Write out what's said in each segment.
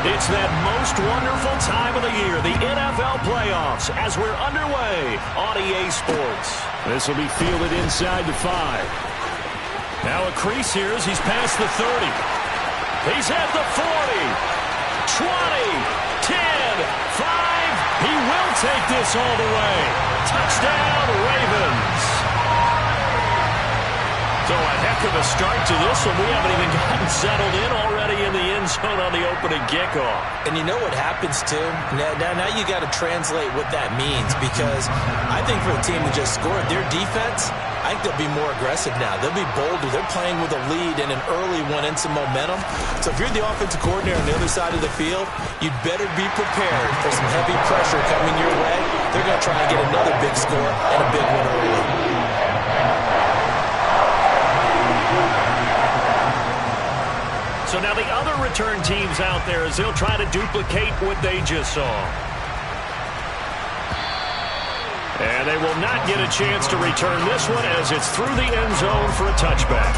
It's that most wonderful time of the year, the NFL playoffs, as we're underway on EA Sports. This will be fielded inside the 5. Now a crease here as he's past the 30. He's at the 40, 20, 10, 5. He will take this all the way. Touchdown, Ravens. So a heck of a start to this one. We haven't even gotten settled in already in the end zone on the opening kickoff. And you know what happens, too? Now you got to translate what that means, because I think for the team that just scored, their defense, I think they'll be more aggressive now. They'll be bolder. They're playing with a lead and an early one and some momentum. So if you're the offensive coordinator on the other side of the field, you'd better be prepared for some heavy pressure coming your way. They're going to try and get another big score and a big one early. So now the other return teams out there as they'll try to duplicate what they just saw. And they will not get a chance to return this one as it's through the end zone for a touchback.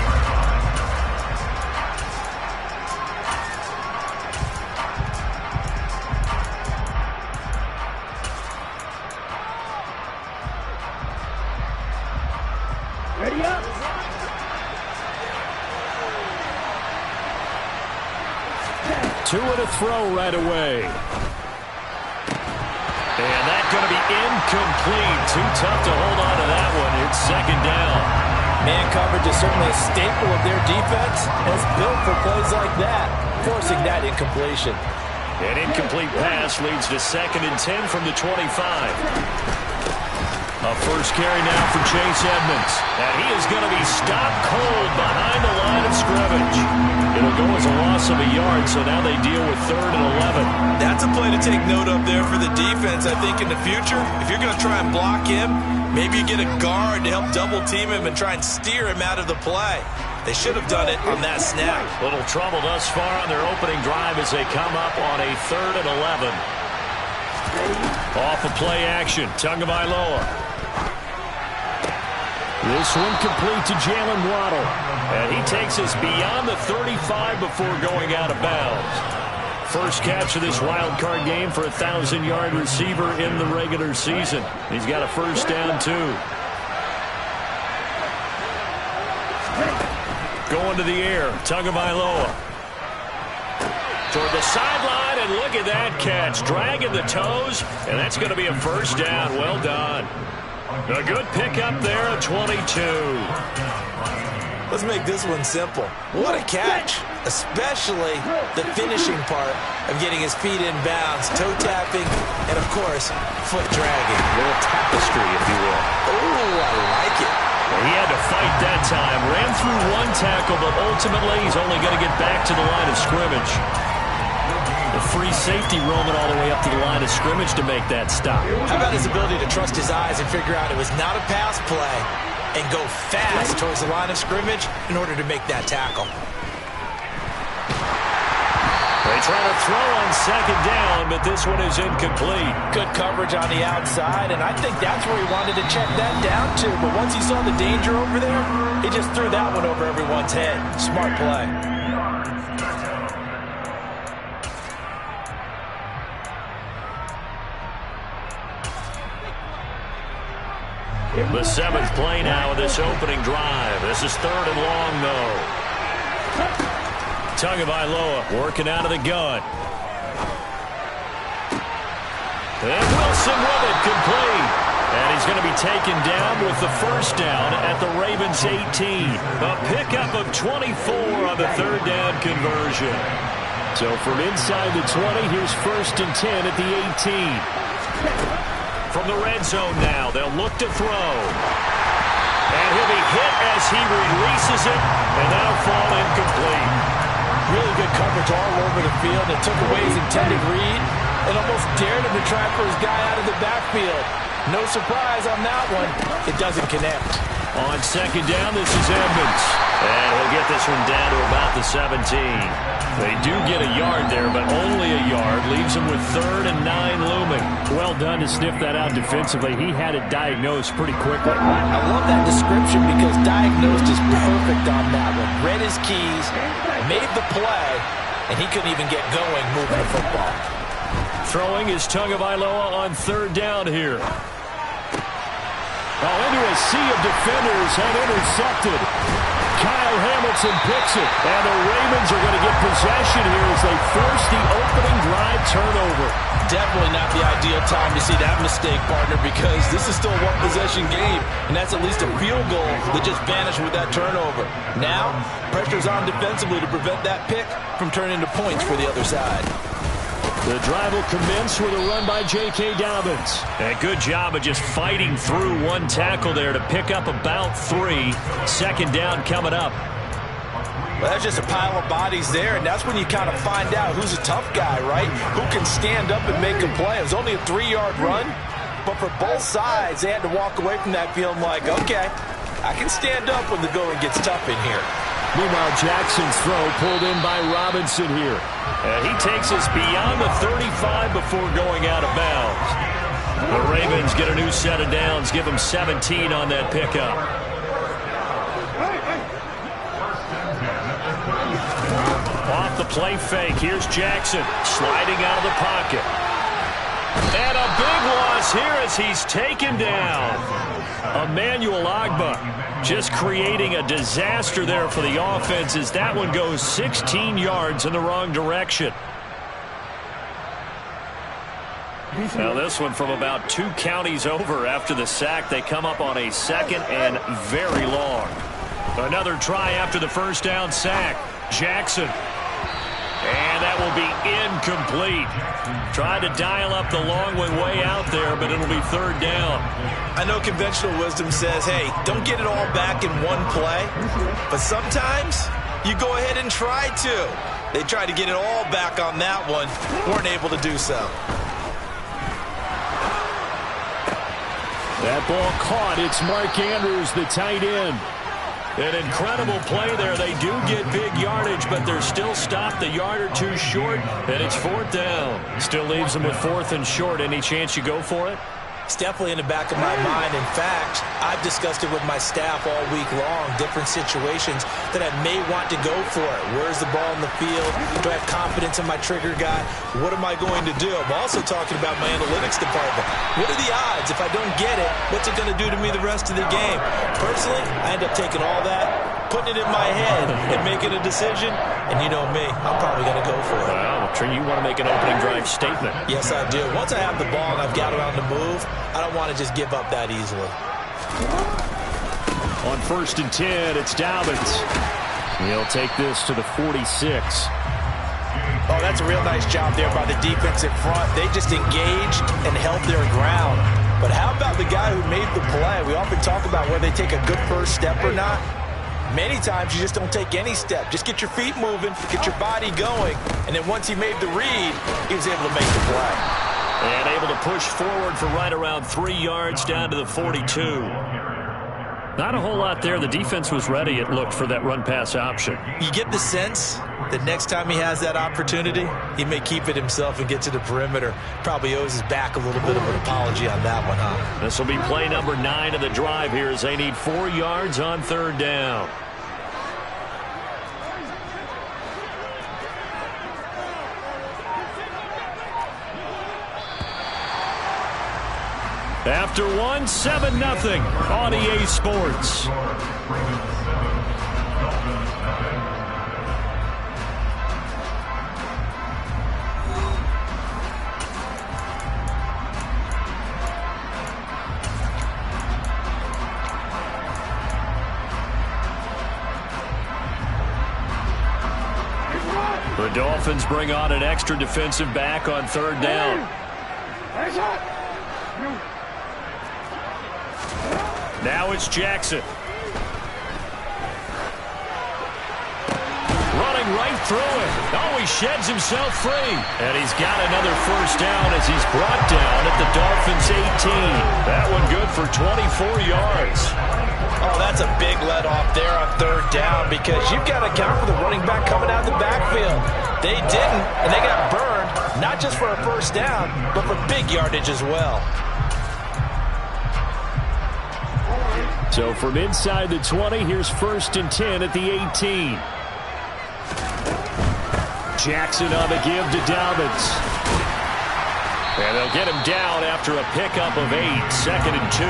Ready up. Two and a throw right away. And that's going to be incomplete. Too tough to hold on to that one. It's second down. Man coverage is certainly a staple of their defense. It's built for plays like that, forcing that incompletion. An incomplete pass leads to 2nd and 10 from the 25. A first carry now for Chase Edmonds. And he is going to be stopped cold behind the line of scrimmage. It'll go as a loss of a yard, so now they deal with 3rd and 11. That's a play to take note of there for the defense, I think, in the future. If you're going to try and block him, maybe you get a guard to help double team him and try and steer him out of the play. They should have done it on that snap. Little trouble thus far on their opening drive as they come up on a 3rd and 11. Off of play action, Tagovailoa. This one complete to Jalen Waddle. And he takes us beyond the 35 before going out of bounds. First catch of this wild card game for a 1,000-yard receiver in the regular season. He's got a first down, too. Going to the air, Tagovailoa. Toward the sideline, and look at that catch. Dragging the toes, and that's going to be a first down. Well done. A good pickup there at 22. Let's make this one simple. What a catch, especially the finishing part of getting his feet in bounds, toe tapping, and, of course, foot dragging. A little tapestry, if you will. Oh, I like it. He had to fight that time. Ran through one tackle, but ultimately he's only going to get back to the line of scrimmage. The free safety roaming all the way up to the line of scrimmage to make that stop. How about his ability to trust his eyes and figure out it was not a pass play and go fast towards the line of scrimmage in order to make that tackle. They try to throw on 2nd down, but this one is incomplete. Good coverage on the outside, and I think that's where he wanted to check that down to. But once he saw the danger over there, he just threw that one over everyone's head. Smart play. The 7th play now of this opening drive. This is 3rd and long, though. Tagovailoa working out of the gun. And Wilson with it, complete. And he's going to be taken down with the first down at the Ravens 18. A pickup of 24 on the 3rd down conversion. So from inside the 20, here's 1st and 10 at the 18. From the red zone now, they'll look to throw. And he'll be hit as he releases it, and that'll fall incomplete. Really good coverage all over the field. It took away his intended read and almost dared him to try for his guy out of the backfield. No surprise on that one. It doesn't connect. On 2nd down, this is Edmonds. And he'll get this one down to about the 17. They do get a yard there, but only a yard. Leaves them with 3rd and 9 looming. Well done to sniff that out defensively. He had it diagnosed pretty quickly. I love that description because diagnosed is perfect on that one. Read his keys, made the play, and he couldn't even get going moving the football. Throwing is Tagovailoa on third down here. Oh, into a sea of defenders and intercepted. Kyle Hamilton picks it, and the Ravens are going to get possession here as they force the opening drive turnover. Definitely not the ideal time to see that mistake, partner, because this is still a one-possession game, and that's at least a field goal that just vanished with that turnover. Now, pressure's on defensively to prevent that pick from turning into points for the other side. The drive will commence with a run by J.K. Dobbins. And a good job of just fighting through one tackle there to pick up about 3. Second down coming up. Well, that's just a pile of bodies there, and that's when you kind of find out who's a tough guy, right? Who can stand up and make a play. It was only a 3-yard run, but for both sides, they had to walk away from that feeling like, okay, I can stand up when the going gets tough in here. Meanwhile, Jackson's throw pulled in by Robinson here. And he takes us beyond the 35 before going out of bounds. The Ravens get a new set of downs, give them 17 on that pickup. Off the play fake, here's Jackson sliding out of the pocket. And a big loss here as he's taken down. Emmanuel Ogbah just creating a disaster there for the offense as that one goes 16 yards in the wrong direction. Now this one from about 2 counties over after the sack. They come up on a second and very long. Another try after the first down sack. Jackson. And that will be incomplete. Tried to dial up the long one way out there, but it'll be third down. I know conventional wisdom says, hey, don't get it all back in one play. But sometimes you go ahead and try to. They tried to get it all back on that one. Weren't able to do so. That ball caught. It's Mark Andrews, the tight end. An incredible play there. They do get big yardage, but they're still stopped a yard or two short, and it's fourth down. Still leaves them with fourth and short. Any chance you go for it? It's definitely in the back of my mind. In fact, I've discussed it with my staff all week long, different situations that I may want to go for it. Where's the ball in the field? Do I have confidence in my trigger guy? What am I going to do? I'm also talking about my analytics department. What are the odds? If I don't get it, what's it going to do to me the rest of the game? Personally, I end up taking all that, putting it in my head, and making a decision. And you know me, I'm probably going to go for it. Wow, Trey, you want to make an opening drive statement. Yes, I do. Once I have the ball and I've got it on the move, I don't want to just give up that easily. On 1st and 10, it's Dobbins. He'll take this to the 46. Oh, that's a real nice job there by the defense in front. They just engaged and held their ground. But how about the guy who made the play? We often talk about whether they take a good first step or not. Many times you just don't take any step. Just get your feet moving, get your body going, and then once he made the read, he was able to make the play. And able to push forward for right around 3 yards down to the 42. Not a whole lot there. The defense was ready, it looked, for that run-pass option. You get the sense that next time he has that opportunity, he may keep it himself and get to the perimeter. Probably owes his back a little bit of an apology on that one, huh? This will be play number 9 of the drive here as they need 4 yards on third down. After 1, 7-0 on EA Sports. The Dolphins bring on an extra defensive back on third down. Now it's Jackson. Running right through it. Oh, he sheds himself free. And he's got another first down as he's brought down at the Dolphins' 18. That one good for 24 yards. Oh, that's a big let off there on third down because you've got to account for the running back coming out of the backfield. They didn't, and they got burned, not just for a first down, but for big yardage as well. So from inside the 20, here's 1st and 10 at the 18. Jackson on the give to Dolphins. And they'll get him down after a pickup of 8, 2nd and 2.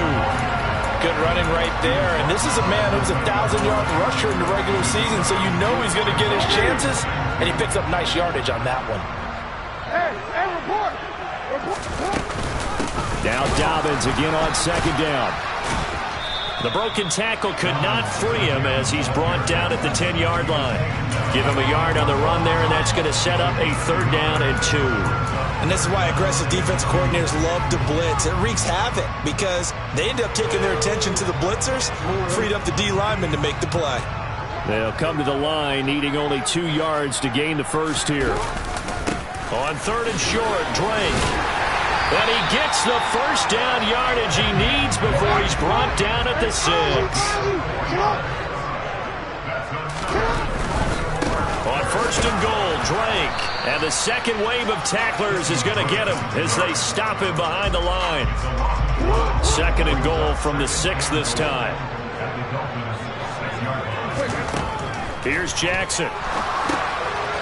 Good running right there. And this is a man who's a 1,000-yard rusher in the regular season, so you know he's going to get his chances. And he picks up nice yardage on that one. Report. Now Dobbins again on 2nd down. The broken tackle could not free him as he's brought down at the 10-yard line. Give him a yard on the run there, and that's going to set up a 3rd down and 2. And this is why aggressive defense coordinators love to blitz. It wreaks havoc because they end up taking their attention to the blitzers, freed up the D lineman to make the play. They'll come to the line, needing only 2 yards to gain the first here. On 3rd and short, Drake. And he gets the first down yardage he needs before he's brought down at the 6. On 1st and goal, Drake. And the second wave of tacklers is going to get him as they stop him behind the line. 2nd and goal from the 6 this time. Here's Jackson.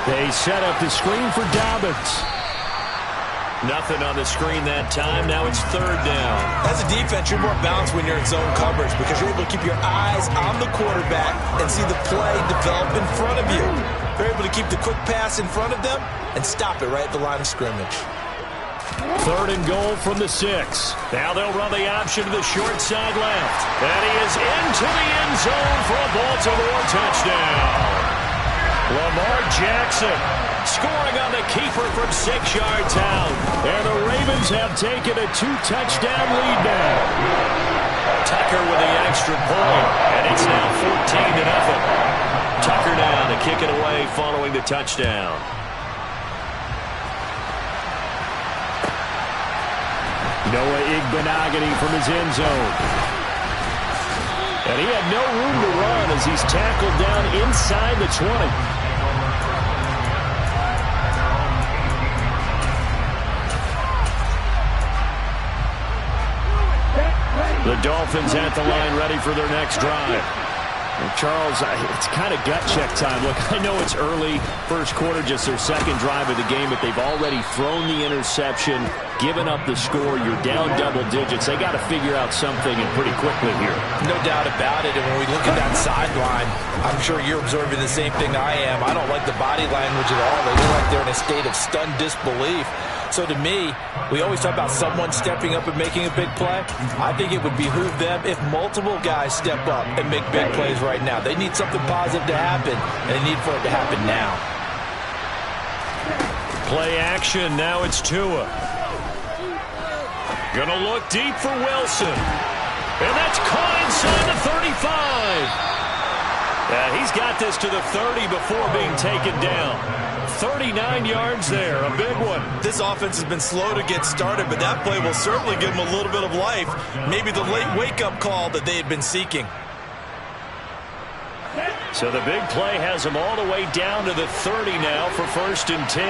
They set up the screen for Dobbins. Nothing on the screen that time. Now it's 3rd down. As a defense, you're more balanced when you're in zone coverage because you're able to keep your eyes on the quarterback and see the play develop in front of you. You're able to keep the quick pass in front of them and stop it right at the line of scrimmage. 3rd and goal from the 6. Now they'll run the option to the short side left. And he is into the end zone for a Baltimore touchdown. Lamar Jackson scoring on the keeper from 6 yards out. And the Ravens have taken a 2-touchdown lead now. Tucker with the extra point. And it's now 14-0. Tucker now to kick it away following the touchdown. Noah Igbenogany from his end zone. And he had no room to run as he's tackled down inside the 20. The Dolphins at the line ready for their next drive. And Charles, it's kind of gut check time. Look, I know it's early, first quarter, just their 2nd drive of the game, but they've already thrown the interception, given up the score. You're down double digits. They got to figure out something and pretty quickly here. No doubt about it. And when we look at that sideline, I'm sure you're observing the same thing I am. I don't like the body language at all. They look like they're in a state of stunned disbelief. So to me, we always talk about someone stepping up and making a big play. I think it would behoove them if multiple guys step up and make big plays right now. They need something positive to happen, and they need for it to happen now. Play action. Now it's Tua. Gonna look deep for Wilson. And that's caught inside the 35. He's got this to the 30 before being taken down. 39 yards there, a big one. This offense has been slow to get started, but that play will certainly give them a little bit of life. Maybe the late wake-up call that they had been seeking. So the big play has them all the way down to the 30 now for 1st and 10.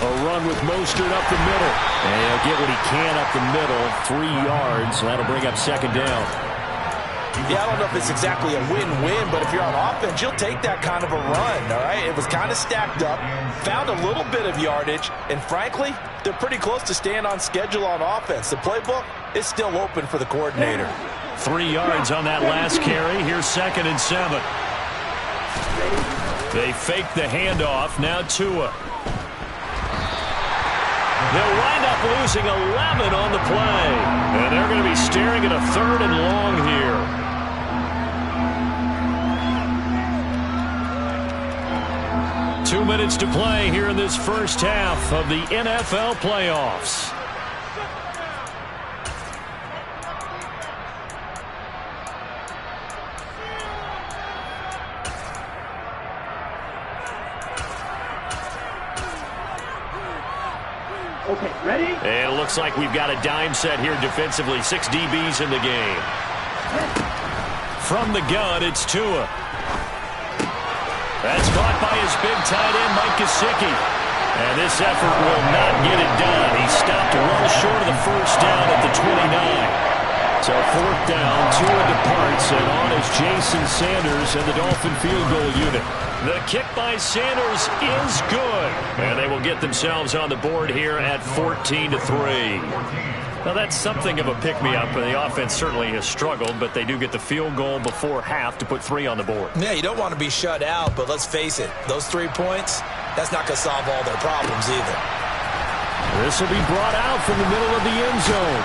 A run with Mostert up the middle. And he'll get what he can up the middle, 3 yards. So that'll bring up 2nd down. Yeah, I don't know if it's exactly a win-win, but if you're on offense, you'll take that kind of a run, all right? It was kind of stacked up, found a little bit of yardage, and frankly, they're pretty close to staying on schedule on offense. The playbook is still open for the coordinator. 3 yards on that last carry. Here's 2nd and 7. They fake the handoff. Now Tua. They'll wind up losing 11 on the play. And they're going to be staring at a 3rd and long here. Two minutes to play here in this first half of the NFL playoffs. Okay, ready? And it looks like we've got a dime set here defensively. 6 DBs in the game. From the gun, it's Tua. That's caught by his big tight end, Mike Gesicki. And this effort will not get it done. He stopped well short of the first down at the 29. So 4th down, Tua departs, and on is Jason Sanders and the Dolphin field goal unit. The kick by Sanders is good, and they will get themselves on the board here at 14-3. Now, that's something of a pick-me-up. The offense certainly has struggled, but they do get the field goal before half to put 3 on the board. Yeah, you don't want to be shut out, but let's face it, those 3 points, that's not going to solve all their problems either. This will be brought out from the middle of the end zone.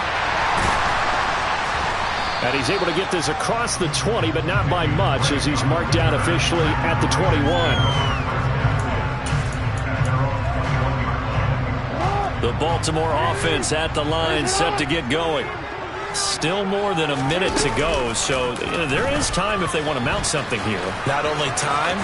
And he's able to get this across the 20, but not by much, as he's marked down officially at the 21. The Baltimore offense at the line, set to get going. Still more than a minute to go, so there is time if they want to mount something here. Not only time,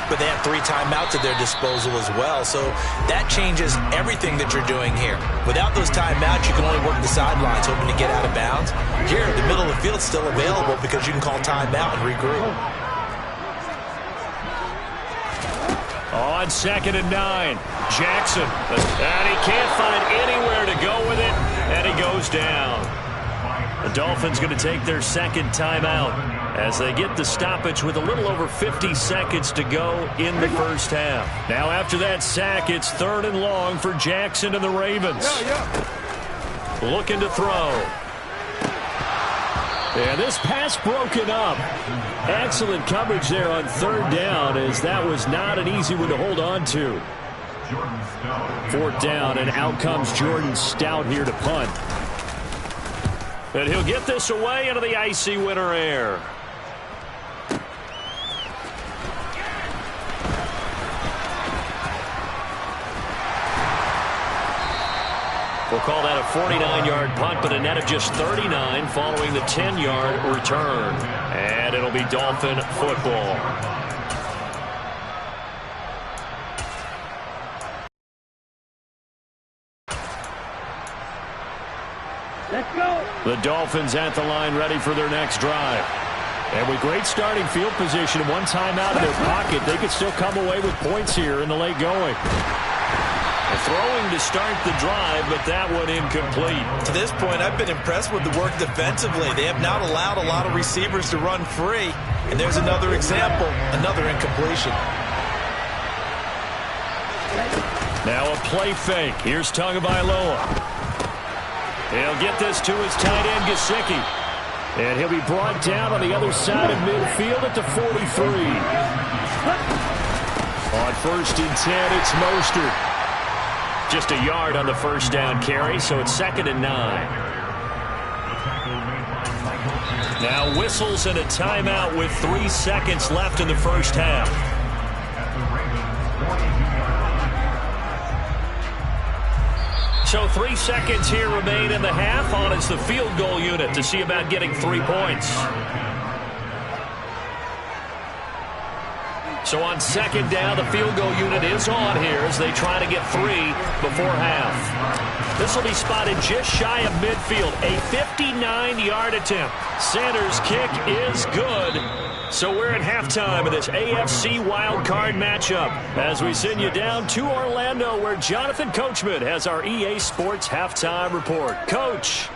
but they have 3 timeouts at their disposal as well, so that changes everything that you're doing here. Without those timeouts, you can only work the sidelines, hoping to get out of bounds. Here, the middle of the field's still available because you can call timeout and regroup. On 2nd and 9, Jackson, and he can't find anywhere to go with it, and he goes down. The Dolphins going to take their 2nd timeout as they get the stoppage with a little over 50 seconds to go in the first half. Now after that sack, it's 3rd and long for Jackson and the Ravens. Looking to throw. And this pass broken up. Excellent coverage there on 3rd down, as that was not an easy one to hold on to. 4th down, and out comes Jordan Stout here to punt. And he'll get this away into the icy winter air. We'll call that a 49-yard punt, but a net of just 39 following the 10-yard return. And it'll be Dolphin football. Let's go. The Dolphins at the line, ready for their next drive. And with great starting field position, 1 timeout in their pocket, they could still come away with points here in the late going. Throwing to start the drive, but that one incomplete. To this point, I've been impressed with the work defensively. They have not allowed a lot of receivers to run free. And there's another example, another incompletion. Now a play fake. Here's Tagovailoa. He'll get this to his tight end, Gesicki. And he'll be brought down on the other side of midfield at the 43. On 1st and 10, it's Mostert. Just a yard on the 1st down carry, so it's 2nd and 9. Now whistles and a timeout with 3 seconds left in the first half. So 3 seconds here remain in the half. On is the field goal unit to see about getting 3 points. So on 2nd down, the field goal unit is on here as they try to get 3 before half. This will be spotted just shy of midfield. A 59-yard attempt. Sanders' kick is good. So we're at halftime of this AFC wildcard matchup as we send you down to Orlando, where Jonathan Coachman has our EA Sports halftime report. Coach.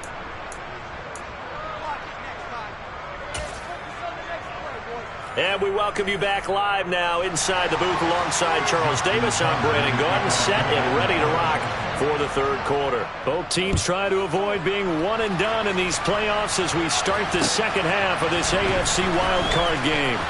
And we welcome you back live now inside the booth alongside Charles Davis. I'm Brandon Gordon, set and ready to rock for the 3rd quarter. Both teams try to avoid being one and done in these playoffs as we start the 2nd half of this AFC wildcard game.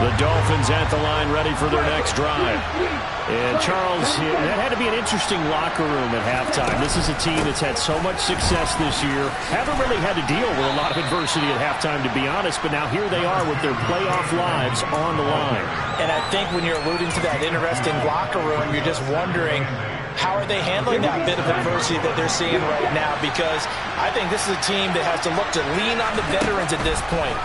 The Dolphins at the line, ready for their next drive. And Charles, that had to be an interesting locker room at halftime. This is a team that's had so much success this year. Haven't really had to deal with a lot of adversity at halftime, to be honest, but now here they are with their playoff lives on the line. And I think when you're alluding to that interesting locker room, you're just wondering, how are they handling that bit of adversity that they're seeing right now? Because I think this is a team that has to look to lean on the veterans at this point.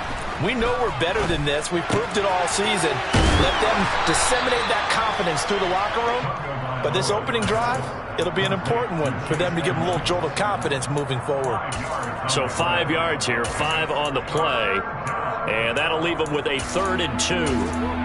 We know we're better than this. We've proved it all season. Let them disseminate that confidence through the locker room. But this opening drive, it'll be an important one for them to give them a little jolt of confidence moving forward. So 5 yards here, 5 on the play. And that'll leave them with a 3rd and 2.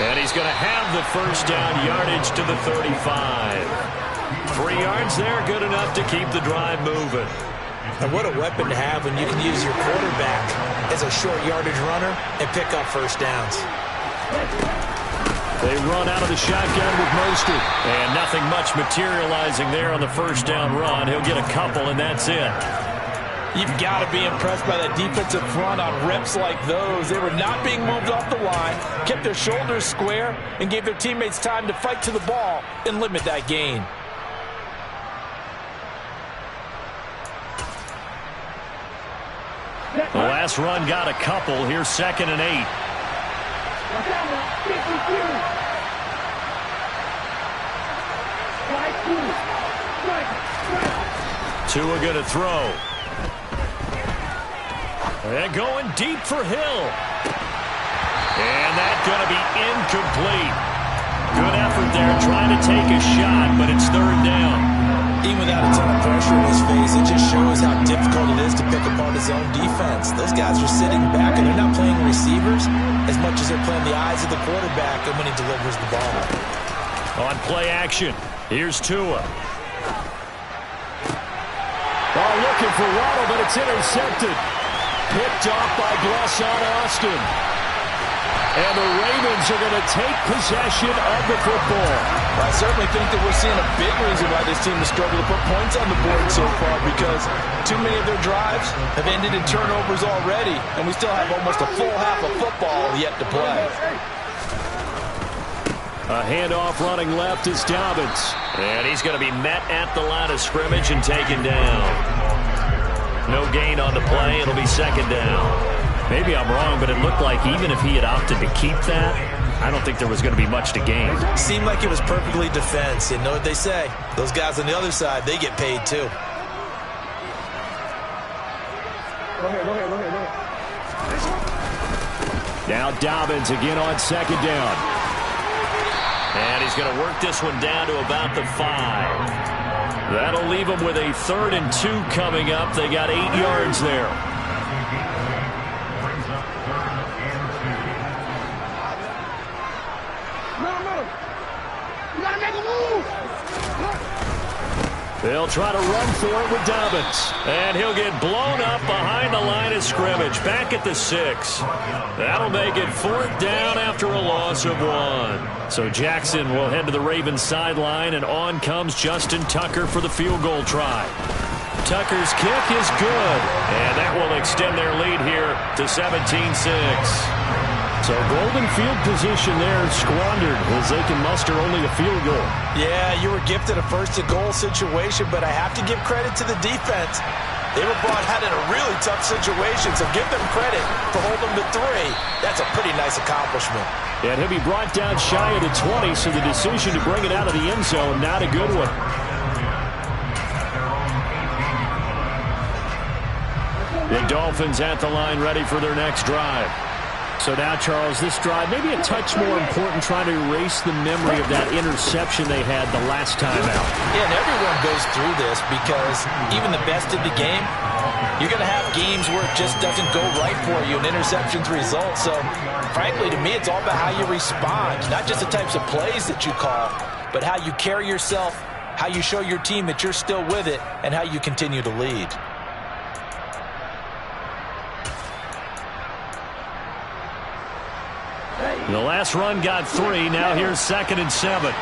And he's going to have the first down, yardage to the 35. 3 yards there, good enough to keep the drive moving. And what a weapon to have when you can use your quarterback as a short yardage runner and pick up first downs. They run out of the shotgun with Mostert. And nothing much materializing there on the first down run. He'll get a couple, and that's it. You've got to be impressed by that defensive front on reps like those. They were not being moved off the line, kept their shoulders square, and gave their teammates time to fight to the ball and limit that gain. The last run got a couple. Here's 2nd and 8. Tua going to throw. And going deep for Hill. And that's going to be incomplete. Good effort there trying to take a shot, but it's 3rd down. Even without a ton of pressure in his face, it just shows how difficult it is to pick apart his own defense. Those guys are sitting back, and they're not playing receivers as much as they're playing the eyes of the quarterback and when he delivers the ball. On play action, here's Tua. Oh, looking for Waddle, but it's intercepted. Picked off by Blesson Austin. And the Ravens are going to take possession of the football. I certainly think that we're seeing a big reason why this team has struggled to put points on the board so far, because too many of their drives have ended in turnovers already, and we still have almost a full half of football yet to play. A handoff running left is Dobbins. And he's going to be met at the line of scrimmage and taken down. No gain on the play. It'll be 2nd down. Maybe I'm wrong, but it looked like even if he had opted to keep that, I don't think there was going to be much to gain. Seemed like it was perfectly defense. You know what they say. Those guys on the other side, they get paid too. Go ahead. Now Dobbins again on 2nd down. And he's going to work this one down to about the 5. That'll leave them with a 3rd and 2 coming up. They got 8 yards there. You gotta make a move. They'll try to run for it with Dobbins. And he'll get blown up behind the line of scrimmage. Back at the 6. That'll make it 4th down after a loss of 1. So Jackson will head to the Ravens sideline, and on comes Justin Tucker for the field goal try. Tucker's kick is good, and that will extend their lead here to 17-6. So golden field position there squandered as they can muster only a field goal. Yeah, you were gifted a 1st-and-goal situation, but I have to give credit to the defense. They were brought out in a really tough situation, so give them credit for holding them to 3. That's a pretty nice accomplishment. And he'll be brought down shy of the 20, so the decision to bring it out of the end zone, not a good one. The Dolphins at the line ready for their next drive. So now, Charles, this drive maybe a touch more important, trying to erase the memory of that interception they had the last time out. Yeah, and everyone goes through this because even the best of the game, you're going to have games where it just doesn't go right for you and interceptions result. So, frankly, to me, it's all about how you respond, not just the types of plays that you call, but how you carry yourself, how you show your team that you're still with it, and how you continue to lead. The last run got 3. Now here's 2nd and 7.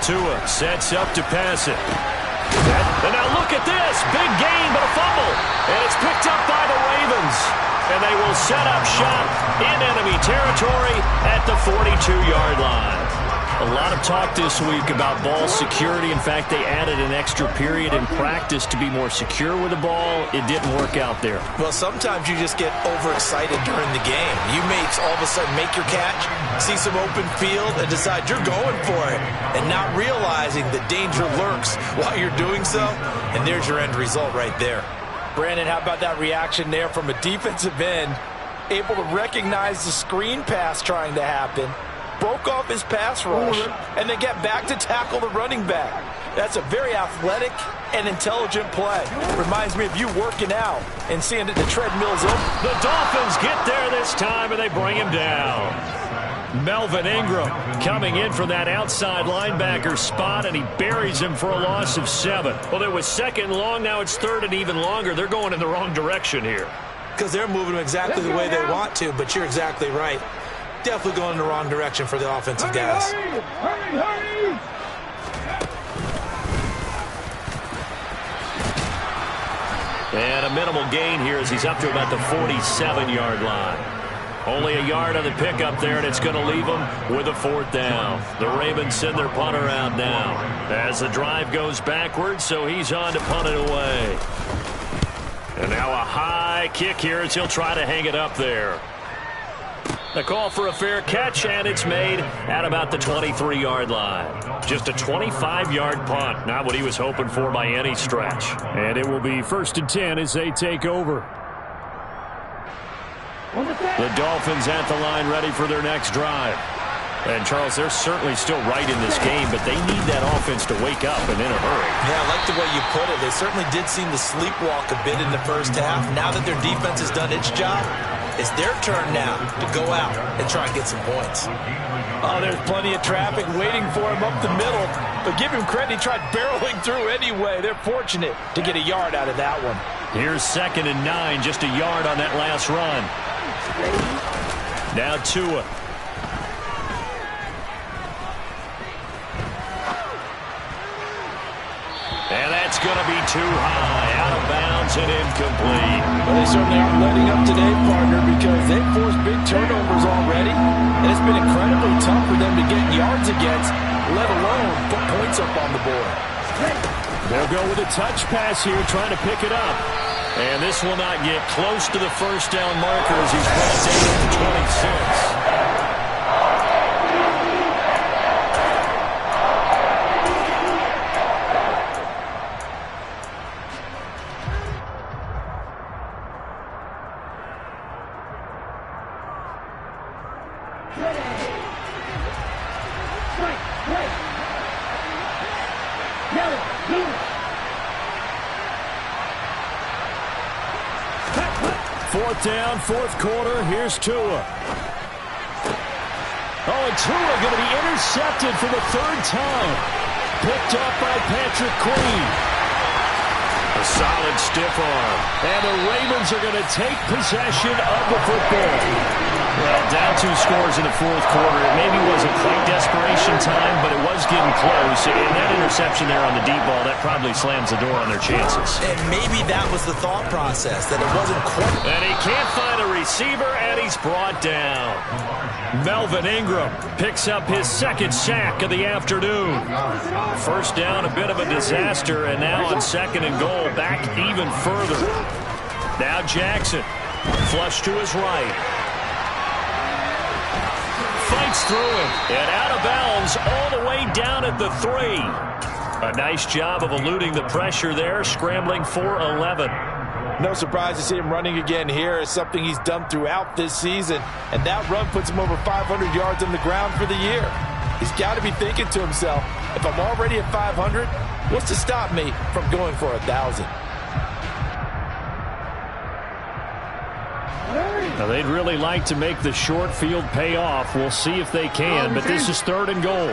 Tua sets up to pass it. And now look at this. Big gain, but a fumble. And it's picked up by the Ravens. And they will set up shop in enemy territory at the 42-yard line. A lot of talk this week about ball security. In fact, they added an extra period in practice to be more secure with the ball. It didn't work out there. Well, sometimes you just get overexcited during the game. You may all of a sudden make your catch, see some open field, and decide you're going for it, and not realizing the danger lurks while you're doing so, and there's your end result right there. Brandon, how about that reaction there from a defensive end, able to recognize the screen pass trying to happen, broke off his pass rush, and then get back to tackle the running back. That's a very athletic and intelligent play. Reminds me of you working out and seeing that the treadmill's open. The Dolphins get there this time, and they bring him down. Melvin Ingram coming in from that outside linebacker spot, and he buries him for a loss of 7. Well, it was second and long. Now it's third and even longer. They're going in the wrong direction here. Because they're moving exactly the way they want to, but you're exactly right. Definitely going in the wrong direction for the offensive guys. Hurry! And a minimal gain here as he's up to about the 47-yard line. Only a yard on the pickup there, and it's going to leave him with a 4th down. The Ravens send their punter out now as the drive goes backwards, so he's on to punt it away. And now a high kick here as he'll try to hang it up there. A call for a fair catch, and it's made at about the 23-yard line. Just a 25-yard punt, not what he was hoping for by any stretch. And it will be 1st and 10 as they take over. The Dolphins at the line ready for their next drive. And, Charles, they're certainly still right in this game, but they need that offense to wake up and in a hurry. Yeah, I like the way you put it. They certainly did seem to sleepwalk a bit in the first half. Now that their defense has done its job, it's their turn now to go out and try and get some points. Oh, there's plenty of traffic waiting for him up the middle. But give him credit, he tried barreling through anyway. They're fortunate to get a yard out of that one. Here's 2nd and 9, just a yard on that last run. Now Tua. And that's going to be too high, out of bounds and incomplete. Well, they certainly aren't letting up today, partner, because they've forced big turnovers already, and it's been incredibly tough for them to get yards against, let alone put points up on the board. They'll go with a touch pass here, trying to pick it up. And this will not get close to the 1st down marker as he's brought down at the 26. Fourth down, 4th quarter. Here's Tua. Oh, and Tua going to be intercepted for the 3rd time. Picked up by Patrick Queen. A solid stiff arm. And the Ravens are going to take possession of the football. Well, down 2 scores in the 4th quarter. It maybe wasn't quite desperation time, but it was getting close. And that interception there on the deep ball, that probably slams the door on their chances. And maybe that was the thought process, that it wasn't quite. And he can't find a receiver, and he's brought down. Melvin Ingram picks up his 2nd sack of the afternoon. 1st down, a bit of a disaster, and now on 2nd and goal, back even further. Now Jackson, flush to his right. Fights through him, and out of bounds all the way down at the 3. A nice job of eluding the pressure there, scrambling for 11. No surprise to see him running again here. It's something he's done throughout this season, and that run puts him over 500 yards on the ground for the year. He's got to be thinking to himself, if I'm already at 500, what's to stop me from going for 1,000? Now, they'd really like to make the short field pay off. We'll see if they can, but this is 3rd and goal.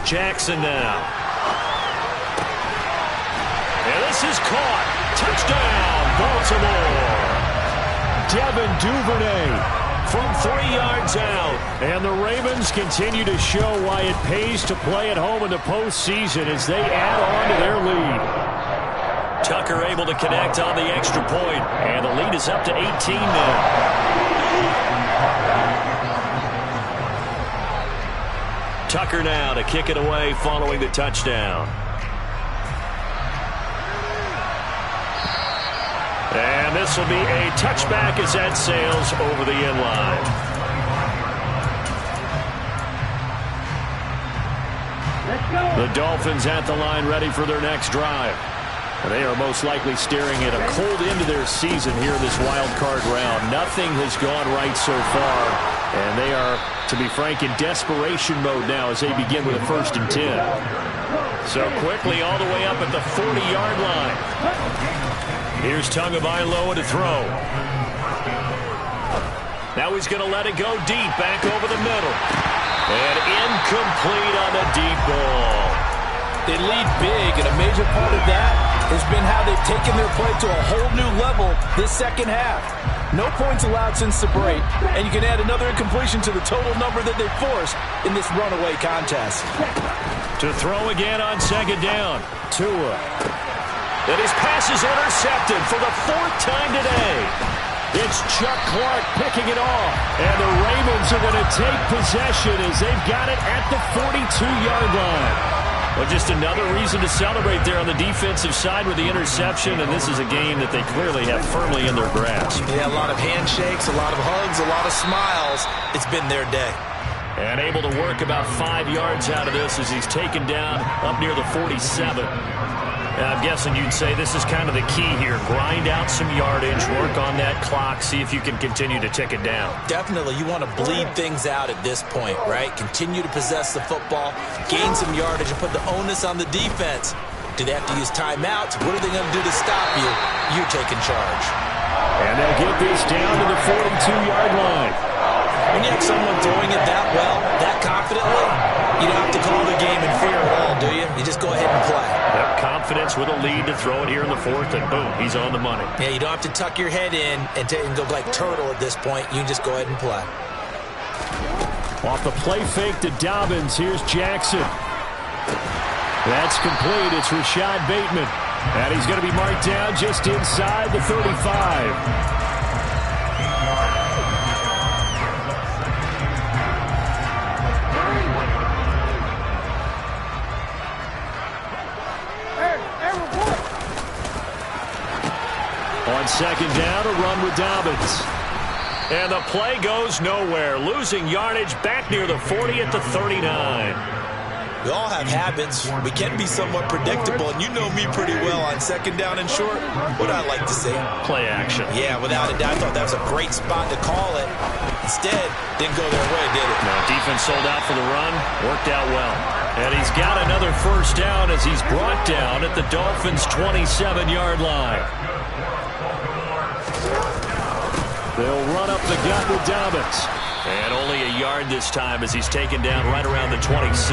Jackson now. And this is caught. Touchdown, Baltimore. Devin Duvernay from 3 yards out. And the Ravens continue to show why it pays to play at home in the postseason as they add on to their lead. Tucker able to connect on the extra point, and the lead is up to 18 now. Tucker now to kick it away following the touchdown. And this will be a touchback as that sails over the end line. The Dolphins at the line ready for their next drive. They are most likely staring at a cold end of their season here in this wild card round. Nothing has gone right so far, and they are, to be frank, in desperation mode now as they begin with a 1st and 10. So quickly all the way up at the 40-yard line. Here's Tagovailoa to throw. Now he's going to let it go deep, back over the middle. And incomplete on the deep ball. They lead big, and a major part of that has been how they've taken their play to a whole new level this second half. No points allowed since the break, and you can add another incompletion to the total number that they forced in this runaway contest. To throw again on 2nd down. Tua. And his pass is intercepted for the 4th time today. It's Chuck Clark picking it off. And the Ravens are going to take possession as they've got it at the 42-yard line. Well, just another reason to celebrate there on the defensive side with the interception, and this is a game that they clearly have firmly in their grasp. Yeah, a lot of handshakes, a lot of hugs, a lot of smiles. It's been their day. And able to work about 5 yards out of this as he's taken down up near the 47. And I'm guessing you'd say this is kind of the key here. Grind out some yardage, work on that clock, see if you can continue to tick it down. Definitely, you want to bleed things out at this point, right? Continue to possess the football, gain some yardage, and put the onus on the defense. Do they have to use timeouts? What are they going to do to stop you? You're taking charge. And they'll get this down to the 42-yard line. When you have someone throwing it that well, that confidently, you don't have to call the game in fear at all, do you? You just go ahead and play. Yep, confidence with a lead to throw it here in the 4th, and boom, he's on the money. Yeah, you don't have to tuck your head in and go like turtle at this point. You can just go ahead and play. Off the play fake to Dobbins, here's Jackson. That's complete. It's Rashad Bateman. And he's going to be marked down just inside the 35. On 2nd down, a run with Dobbins. And the play goes nowhere. Losing yardage back near the 40 at the 39. We all have habits. We can be somewhat predictable, and you know me pretty well on 2nd down and short. What I like to see? Play action. Yeah, without a doubt. I thought that was a great spot to call it. Instead, didn't go their way, did it? No, defense sold out for the run. Worked out well. And he's got another 1st down as he's brought down at the Dolphins' 27-yard line. They'll run up the gut with Dobbins. And only a yard this time as he's taken down right around the 26.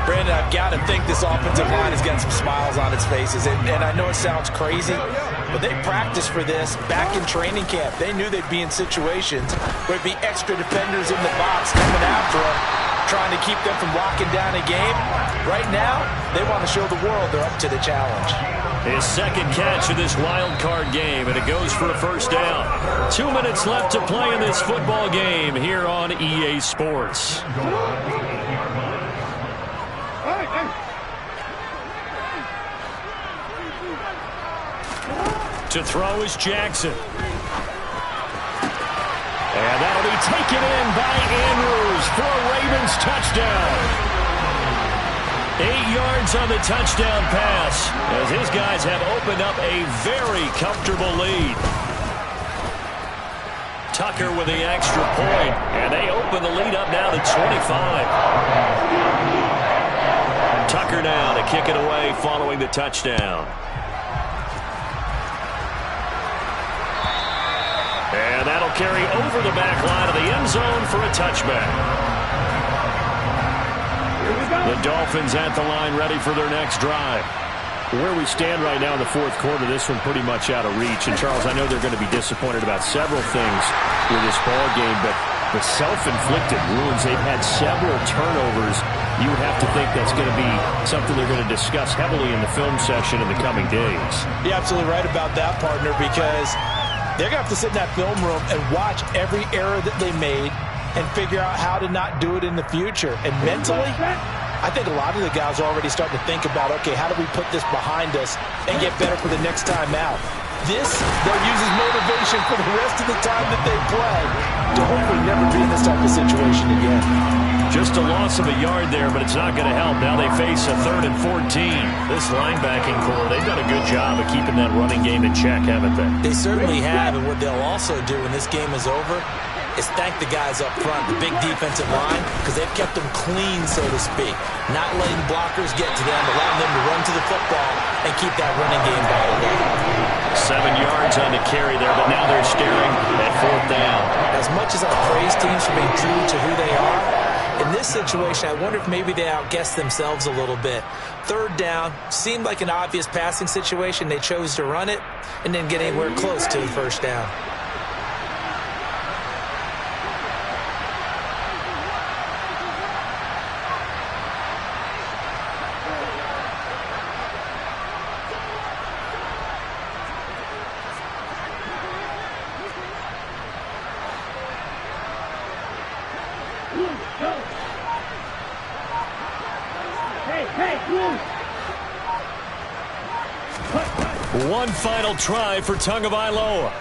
Brandon, I've got to think this offensive line has got some smiles on its faces. And I know it sounds crazy, but they practiced for this back in training camp. They knew they'd be in situations where it'd be extra defenders in the box coming after them, trying to keep them from locking down a game. Right now, they want to show the world they're up to the challenge. His 2nd catch of this wild card game, and it goes for a 1st down. 2 minutes left to play in this football game here on EA Sports. To throw is Jackson. And that'll be taken in by Andrews for a Ravens touchdown. 8 yards on the touchdown pass as his guys have opened up a very comfortable lead. Tucker with the extra point, and they open the lead up now to 25. Tucker now to kick it away following the touchdown. And that'll carry over the back line of the end zone for a touchback. The Dolphins at the line ready for their next drive. Where we stand right now in the 4th quarter, this one pretty much out of reach. And, Charles, I know they're going to be disappointed about several things with this ball game, but the self-inflicted wounds, they've had several turnovers. You have to think that's going to be something they're going to discuss heavily in the film session in the coming days. You're absolutely right about that, partner, because they're going to have to sit in that film room and watch every error that they made and figure out how to not do it in the future. And mentally, I think a lot of the guys are already starting to think about, okay, how do we put this behind us and get better for the next time out? This, they'll use as motivation for the rest of the time that they play to hopefully never be in this type of situation again. Just a loss of a yard there, but it's not going to help. Now they face a 3rd and 14. This linebacking core, they've done a good job of keeping that running game in check, haven't they? They certainly have, and what they'll also do when this game is over is thank the guys up front, the big defensive line, because they've kept them clean, so to speak. Not letting blockers get to them, allowing them to run to the football and keep that running game bottled up. 7 yards on the carry there, but now they're staring at 4th down. As much as I praise teams for being true to who they are, in this situation, I wonder if maybe they outguessed themselves a little bit. 3rd down seemed like an obvious passing situation. They chose to run it and didn't get anywhere close to the 1st down. One final try for Tagovailoa.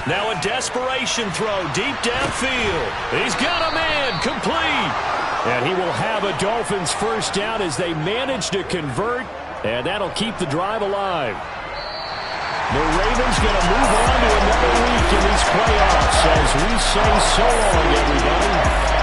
Now a desperation throw deep downfield. He's got a man, complete. And he will have a Dolphins 1st down as they manage to convert, and that'll keep the drive alive. The Ravens going to move on to another week in these playoffs as we say so long, everybody.